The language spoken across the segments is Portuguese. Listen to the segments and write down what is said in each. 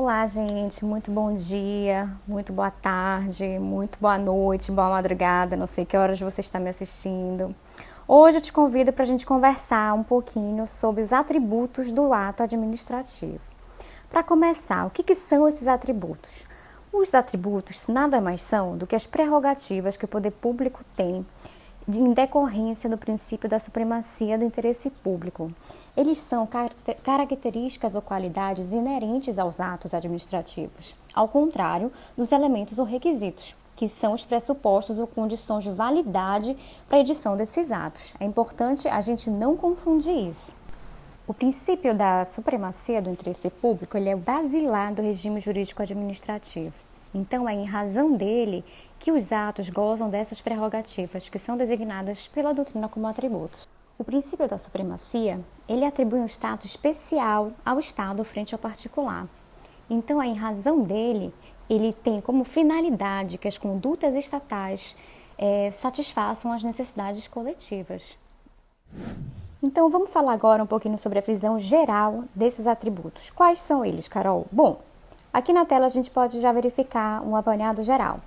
Olá, gente, muito bom dia, muito boa tarde, muito boa noite, boa madrugada, não sei que horas você está me assistindo. Hoje eu te convido para a gente conversar um pouquinho sobre os atributos do ato administrativo. Para começar, o que são esses atributos? Os atributos nada mais são do que as prerrogativas que o poder público tem em decorrência do princípio da supremacia do interesse público. Eles são características ou qualidades inerentes aos atos administrativos, ao contrário dos elementos ou requisitos, que são os pressupostos ou condições de validade para a edição desses atos. É importante a gente não confundir isso. O princípio da supremacia do interesse público ele é basilar do regime jurídico administrativo. Então, é em razão dele que os atos gozam dessas prerrogativas, que são designadas pela doutrina como atributos. O princípio da supremacia, ele atribui um status especial ao Estado frente ao particular. Então, é em razão dele, ele tem como finalidade que as condutas estatais satisfaçam as necessidades coletivas. Então, vamos falar agora um pouquinho sobre a visão geral desses atributos. Quais são eles, Carol? Bom, aqui na tela a gente pode já verificar um apanhado geral.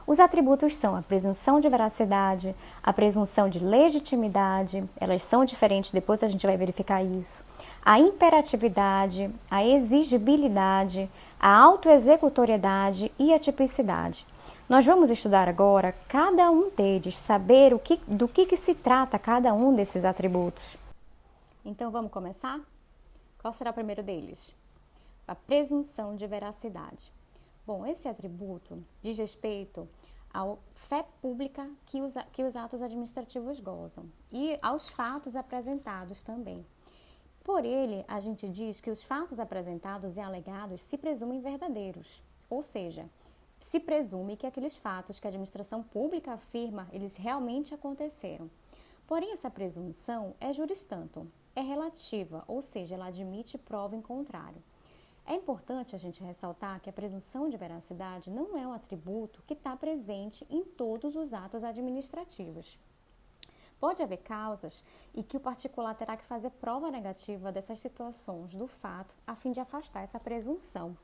Os atributos são a presunção de veracidade, a presunção de legitimidade, elas são diferentes, depois a gente vai verificar isso, a imperatividade, a exigibilidade, a autoexecutoriedade e a tipicidade. Nós vamos estudar agora cada um deles, saber do que se trata cada um desses atributos. Então vamos começar? Qual será o primeiro deles? A presunção de veracidade. Bom, esse atributo diz respeito à fé pública que os atos administrativos gozam e aos fatos apresentados também. Por ele, a gente diz que os fatos apresentados e alegados se presumem verdadeiros, ou seja, se presume que aqueles fatos que a administração pública afirma, eles realmente aconteceram. Porém, essa presunção é juris tantum, é relativa, ou seja, ela admite prova em contrário. É importante a gente ressaltar que a presunção de veracidade não é um atributo que está presente em todos os atos administrativos. Pode haver causas em que o particular terá que fazer prova negativa dessas situações do fato a fim de afastar essa presunção.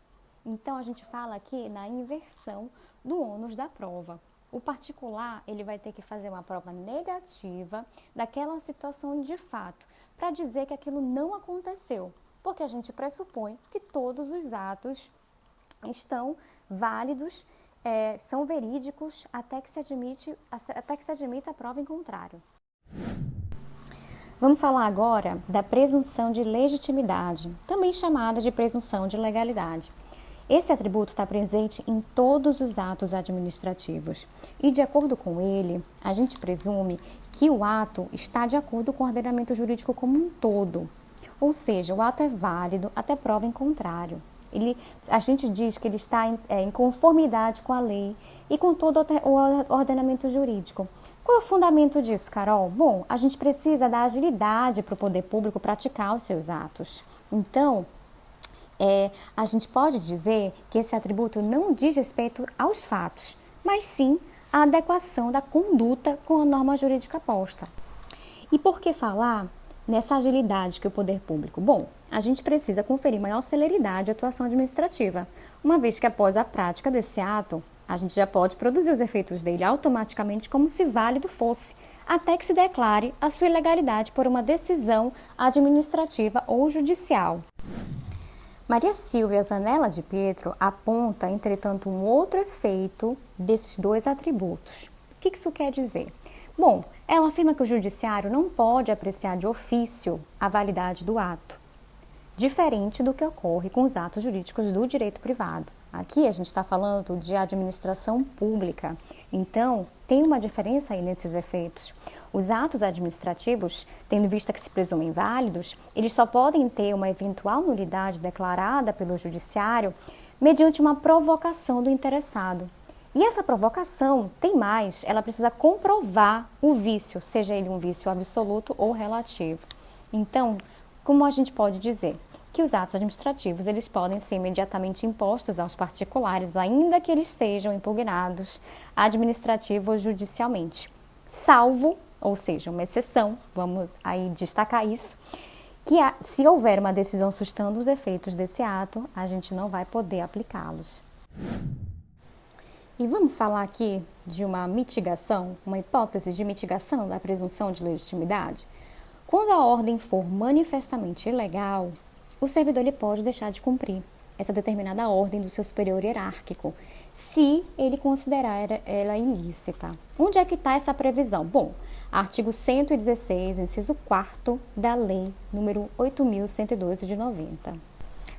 Então, a gente fala aqui na inversão do ônus da prova. O particular ele vai ter que fazer uma prova negativa daquela situação de fato para dizer que aquilo não aconteceu. Porque a gente pressupõe que todos os atos estão válidos, são verídicos até que se admita a prova em contrário. Vamos falar agora da presunção de legitimidade, também chamada de presunção de legalidade. Esse atributo está presente em todos os atos administrativos e, de acordo com ele, a gente presume que o ato está de acordo com o ordenamento jurídico como um todo. Ou seja, o ato é válido até prova em contrário. A gente diz que ele está em conformidade com a lei e com todo o ordenamento jurídico. Qual é o fundamento disso, Carol? Bom, a gente precisa da agilidade para o poder público praticar os seus atos. Então, a gente pode dizer que esse atributo não diz respeito aos fatos, mas sim à adequação da conduta com a norma jurídica posta. E por que falar nessa agilidade que o poder público? Bom, a gente precisa conferir maior celeridade à atuação administrativa, uma vez que após a prática desse ato, a gente já pode produzir os efeitos dele automaticamente como se válido fosse, até que se declare a sua ilegalidade por uma decisão administrativa ou judicial. Maria Silvia Zanella de Pietro aponta, entretanto, um outro efeito desses dois atributos. O que isso quer dizer? Bom, ela afirma que o judiciário não pode apreciar de ofício a validade do ato, diferente do que ocorre com os atos jurídicos do direito privado. Aqui a gente está falando de administração pública, então tem uma diferença aí nesses efeitos. Os atos administrativos, tendo em vista que se presumem válidos, eles só podem ter uma eventual nulidade declarada pelo judiciário mediante uma provocação do interessado. E essa provocação, tem mais, ela precisa comprovar o vício, seja ele um vício absoluto ou relativo. Então, como a gente pode dizer? Que os atos administrativos eles podem ser imediatamente impostos aos particulares, ainda que eles sejam impugnados administrativo ou judicialmente, salvo, ou seja, uma exceção, vamos aí destacar isso, se houver uma decisão sustentando os efeitos desse ato, a gente não vai poder aplicá-los. E vamos falar aqui de uma mitigação, uma hipótese de mitigação da presunção de legitimidade? Quando a ordem for manifestamente ilegal, o servidor ele pode deixar de cumprir essa determinada ordem do seu superior hierárquico, se ele considerar ela ilícita. Onde é que está essa previsão? Bom, artigo 116, inciso 4º da Lei número 8.112 de 90.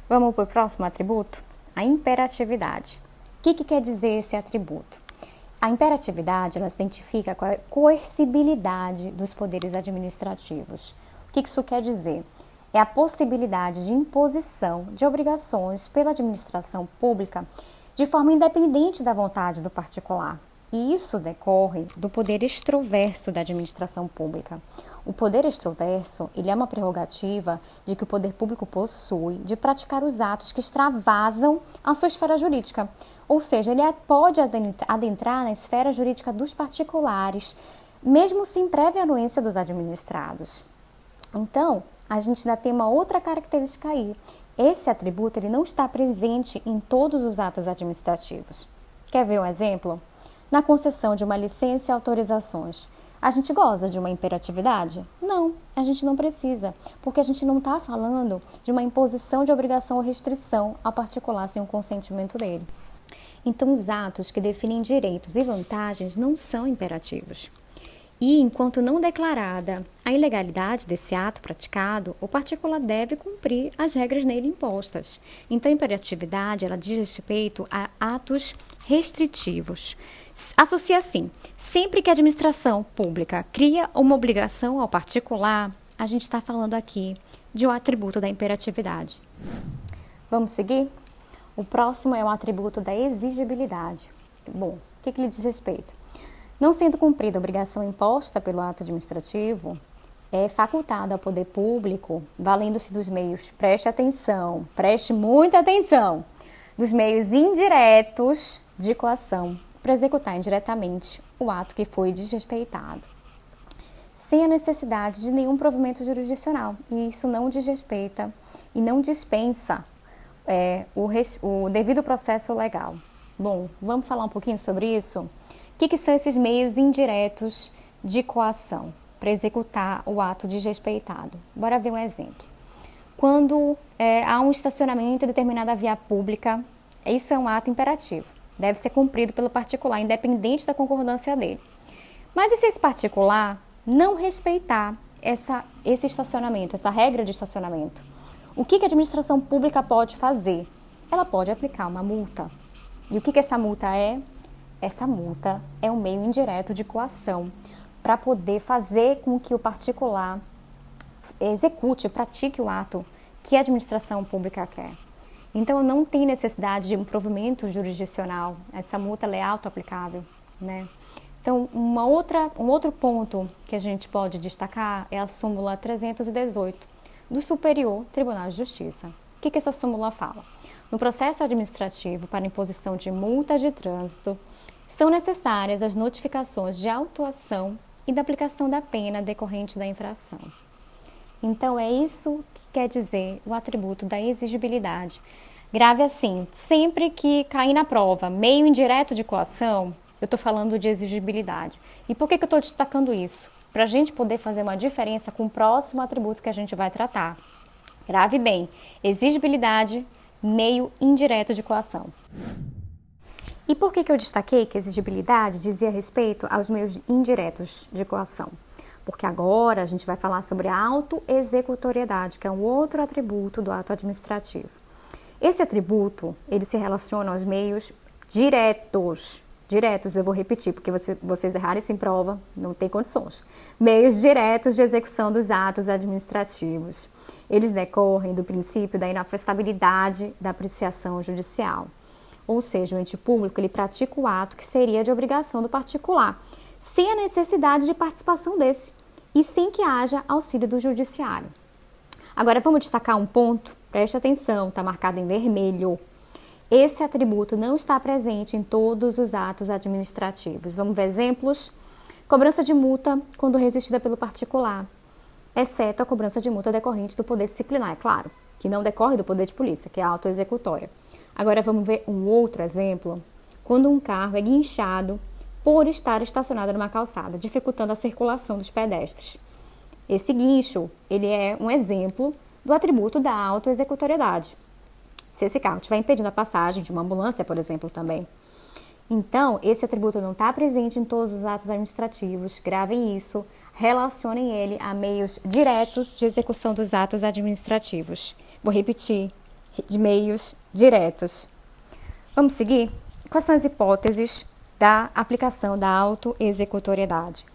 Vamos para o próximo atributo? A imperatividade. O que quer dizer esse atributo? A imperatividade, ela se identifica com a coercibilidade dos poderes administrativos. O que isso quer dizer? É a possibilidade de imposição de obrigações pela administração pública de forma independente da vontade do particular. E isso decorre do poder extroverso da administração pública. O poder extroverso, ele é uma prerrogativa de que o poder público possui de praticar os atos que extravasam a sua esfera jurídica. Ou seja, ele pode adentrar na esfera jurídica dos particulares, mesmo sem prévia anuência dos administrados. Então, a gente ainda tem uma outra característica aí. Esse atributo ele não está presente em todos os atos administrativos. Quer ver um exemplo? Na concessão de uma licença e autorizações, a gente goza de uma imperatividade? Não, a gente não precisa, porque a gente não está falando de uma imposição de obrigação ou restrição ao particular sem o consentimento dele. Então, os atos que definem direitos e vantagens não são imperativos. E, enquanto não declarada a ilegalidade desse ato praticado, o particular deve cumprir as regras nele impostas. Então, a imperatividade, ela diz respeito a atos restritivos. Associa assim, sempre que a administração pública cria uma obrigação ao particular, a gente está falando aqui de um atributo da imperatividade. Vamos seguir? O próximo é o atributo da exigibilidade. Bom, o que lhe diz respeito? Não sendo cumprida a obrigação imposta pelo ato administrativo, é facultado ao poder público, valendo-se dos meios, preste atenção, preste muita atenção, dos meios indiretos de coação, para executar indiretamente o ato que foi desrespeitado, sem a necessidade de nenhum provimento jurisdicional. E isso não desrespeita e não dispensa o devido processo legal. Bom, vamos falar um pouquinho sobre isso? O que são esses meios indiretos de coação para executar o ato desrespeitado? Bora ver um exemplo. Quando há um estacionamento em determinada via pública, isso é um ato imperativo. Deve ser cumprido pelo particular, independente da concordância dele. Mas e se esse particular não respeitar esse estacionamento, essa regra de estacionamento? O que a administração pública pode fazer? Ela pode aplicar uma multa. E o que essa multa é? Essa multa é um meio indireto de coação para poder fazer com que o particular execute, pratique o ato que a administração pública quer. Então, não tem necessidade de um provimento jurisdicional. Essa multa é auto-aplicável, né? Então, um outro ponto que a gente pode destacar é a súmula 318 do Superior Tribunal de Justiça. O que essa súmula fala? No processo administrativo para imposição de multa de trânsito, são necessárias as notificações de autuação e da aplicação da pena decorrente da infração. Então, é isso que quer dizer o atributo da exigibilidade. Grave assim, sempre que cair na prova meio indireto de coação, eu estou falando de exigibilidade. E por que eu estou destacando isso? Para a gente poder fazer uma diferença com o próximo atributo que a gente vai tratar. Grave bem, exigibilidade, meio indireto de coação. E por que eu destaquei que a exigibilidade dizia respeito aos meios indiretos de coação? Porque agora a gente vai falar sobre a autoexecutoriedade, que é um outro atributo do ato administrativo. Esse atributo, ele se relaciona aos meios diretos, eu vou repetir, porque vocês errarem sem prova, não tem condições. Meios diretos de execução dos atos administrativos. Eles decorrem do princípio da inafastabilidade da apreciação judicial. Ou seja, o ente público ele pratica o ato que seria de obrigação do particular, sem a necessidade de participação desse e sem que haja auxílio do judiciário. Agora vamos destacar um ponto, preste atenção, está marcado em vermelho. Esse atributo não está presente em todos os atos administrativos. Vamos ver exemplos? Cobrança de multa quando resistida pelo particular. exceto a cobrança de multa decorrente do poder disciplinar, é claro, que não decorre do poder de polícia, que é a autoexecutória. Agora vamos ver um outro exemplo, quando um carro é guinchado por estar estacionado numa calçada, dificultando a circulação dos pedestres. Esse guincho, ele é um exemplo do atributo da autoexecutoriedade. Se esse carro estiver impedindo a passagem de uma ambulância, por exemplo, também. Então, esse atributo não está presente em todos os atos administrativos, gravem isso, relacionem ele a meios diretos de execução dos atos administrativos. Vou repetir, de meios diretos. Vamos seguir? Quais são as hipóteses da aplicação da autoexecutoriedade?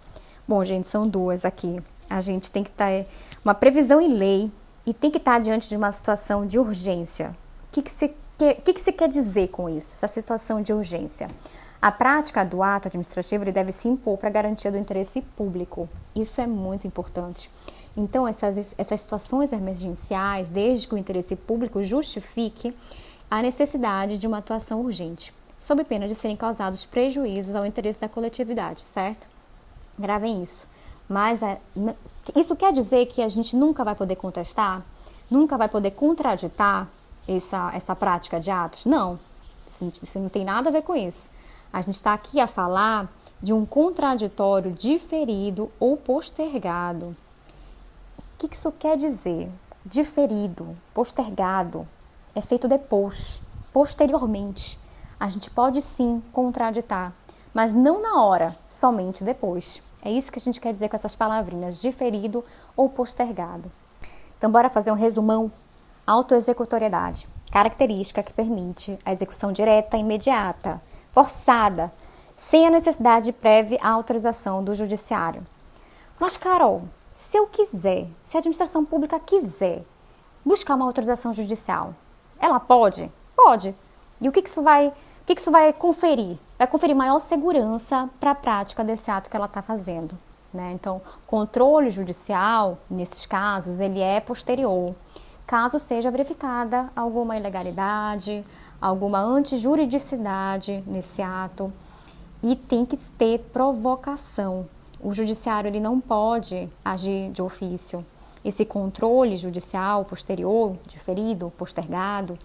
Bom, gente, são duas aqui. A gente tem que ter uma previsão em lei e tem que estar diante de uma situação de urgência. O que você quer dizer com isso, essa situação de urgência? A prática do ato administrativo ele deve se impor para a garantia do interesse público. Isso é muito importante. Então, essas situações emergenciais, desde que o interesse público justifique a necessidade de uma atuação urgente, sob pena de serem causados prejuízos ao interesse da coletividade, certo? Gravem isso. Mas isso quer dizer que a gente nunca vai poder contestar? Nunca vai poder contraditar essa prática de atos? Não, isso não tem nada a ver com isso. A gente está aqui a falar de um contraditório diferido ou postergado. O que isso quer dizer? Diferido, postergado, é feito depois, posteriormente. A gente pode sim contraditar, mas não na hora, somente depois. É isso que a gente quer dizer com essas palavrinhas, diferido ou postergado. Então, bora fazer um resumão. Autoexecutoriedade, característica que permite a execução direta, imediata, forçada, sem a necessidade de prévia autorização do judiciário. Mas, Carol, se eu quiser, se a administração pública quiser buscar uma autorização judicial, ela pode? Pode. E o que isso vai conferir? Vai conferir maior segurança para a prática desse ato que ela está fazendo, né? Então, controle judicial, nesses casos, ele é posterior. Caso seja verificada alguma ilegalidade, alguma antijuridicidade nesse ato, e tem que ter provocação. O judiciário ele não pode agir de ofício. Esse controle judicial posterior, diferido, postergado,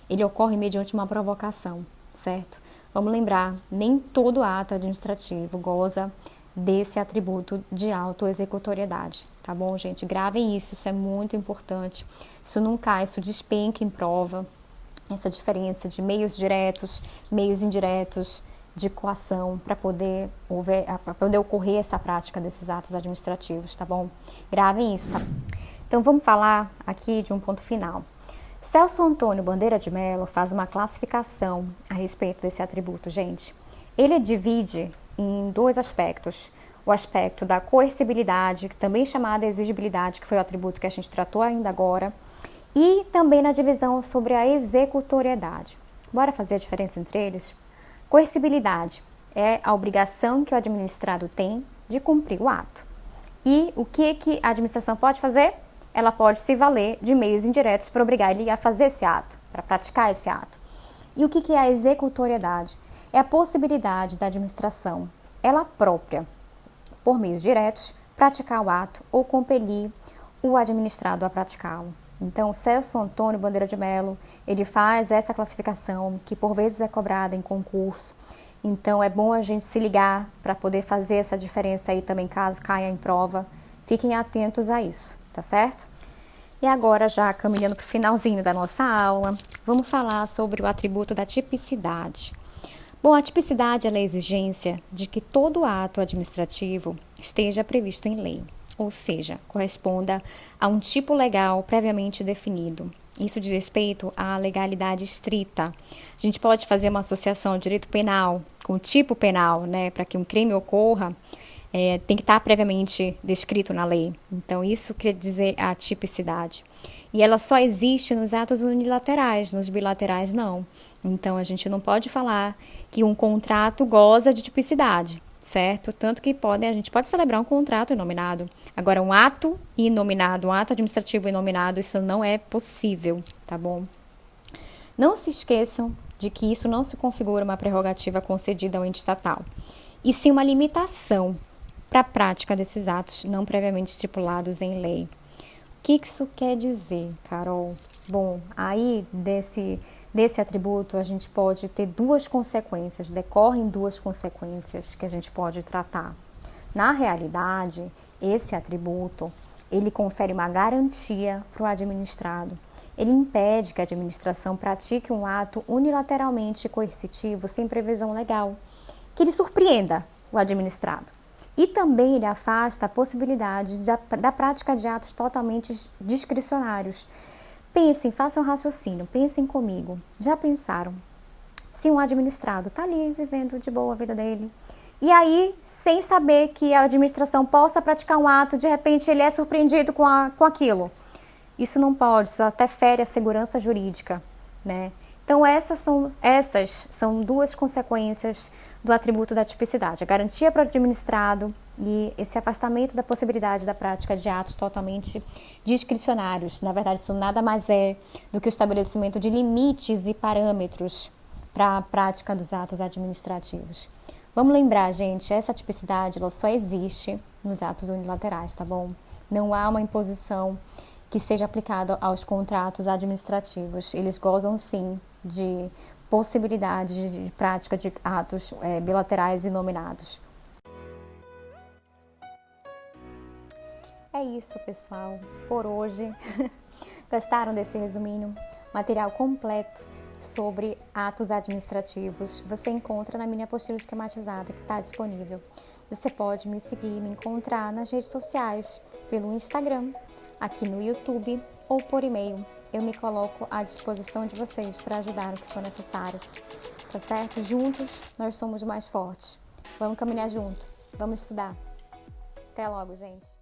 ele ocorre mediante uma provocação, certo? Vamos lembrar, nem todo ato administrativo goza desse atributo de autoexecutoriedade, tá bom, gente? Gravem isso é muito importante. Isso não cai, isso despenca em prova, essa diferença de meios diretos, meios indiretos, de coação, para poder ocorrer essa prática desses atos administrativos, tá bom? Gravem isso, tá? Então, vamos falar aqui de um ponto final. Celso Antônio Bandeira de Mello faz uma classificação a respeito desse atributo, gente. Ele divide em dois aspectos. O aspecto da coercibilidade, também chamada exigibilidade, que foi o atributo que a gente tratou ainda agora, e também na divisão sobre a executoriedade. Bora fazer a diferença entre eles? Coercibilidade é a obrigação que o administrado tem de cumprir o ato. E o que a administração pode fazer? Ela pode se valer de meios indiretos para obrigar ele a fazer esse ato, para praticar esse ato. E o que é a executoriedade? É a possibilidade da administração, ela própria, por meios diretos, praticar o ato ou compelir o administrado a praticá-lo. Então, Celso Antônio Bandeira de Mello, ele faz essa classificação que por vezes é cobrada em concurso. Então, é bom a gente se ligar para poder fazer essa diferença aí também, caso caia em prova. Fiquem atentos a isso, tá certo? E agora, já caminhando para o finalzinho da nossa aula, vamos falar sobre o atributo da tipicidade. Bom, a tipicidade é a exigência de que todo ato administrativo esteja previsto em lei, ou seja, corresponda a um tipo legal previamente definido. Isso diz respeito à legalidade estrita. A gente pode fazer uma associação ao direito penal com o tipo penal, né? Para que um crime ocorra, tem que estar previamente descrito na lei. Então, isso quer dizer a tipicidade. E ela só existe nos atos unilaterais, nos bilaterais não. Então, a gente não pode falar que um contrato goza de tipicidade, certo? Tanto que a gente pode celebrar um contrato inominado. Agora, um ato inominado, um ato administrativo inominado, isso não é possível, tá bom? Não se esqueçam de que isso não se configura uma prerrogativa concedida ao ente estatal, e sim uma limitação para a prática desses atos não previamente estipulados em lei. O que isso quer dizer, Carol? Bom, aí desse atributo a gente pode ter duas consequências, decorrem duas consequências que a gente pode tratar. Na realidade, esse atributo, ele confere uma garantia para o administrado. Ele impede que a administração pratique um ato unilateralmente coercitivo sem previsão legal, que ele surpreenda o administrado. E também ele afasta a possibilidade da prática de atos totalmente discricionários. Pensem, façam raciocínio, pensem comigo. Já pensaram? Se um administrado está ali vivendo de boa a vida dele, e aí, sem saber que a administração possa praticar um ato, de repente ele é surpreendido com aquilo. Isso não pode, isso até fere a segurança jurídica, né? Então essas são duas consequências do atributo da tipicidade. A garantia para o administrado e esse afastamento da possibilidade da prática de atos totalmente discricionários. Na verdade, isso nada mais é do que o estabelecimento de limites e parâmetros para a prática dos atos administrativos. Vamos lembrar, gente, essa tipicidade ela só existe nos atos unilaterais, tá bom? Não há uma imposição que seja aplicada aos contratos administrativos. Eles gozam, sim, de possibilidade de prática de atos bilaterais e nominados. É isso, pessoal, por hoje. Gostaram desse resuminho? Material completo sobre atos administrativos você encontra na minha apostila esquematizada que está disponível. Você pode me seguir e me encontrar nas redes sociais, pelo Instagram, aqui no YouTube ou por e-mail. Eu me coloco à disposição de vocês para ajudar no que for necessário. Tá certo? Juntos nós somos mais fortes. Vamos caminhar junto. Vamos estudar. Até logo, gente.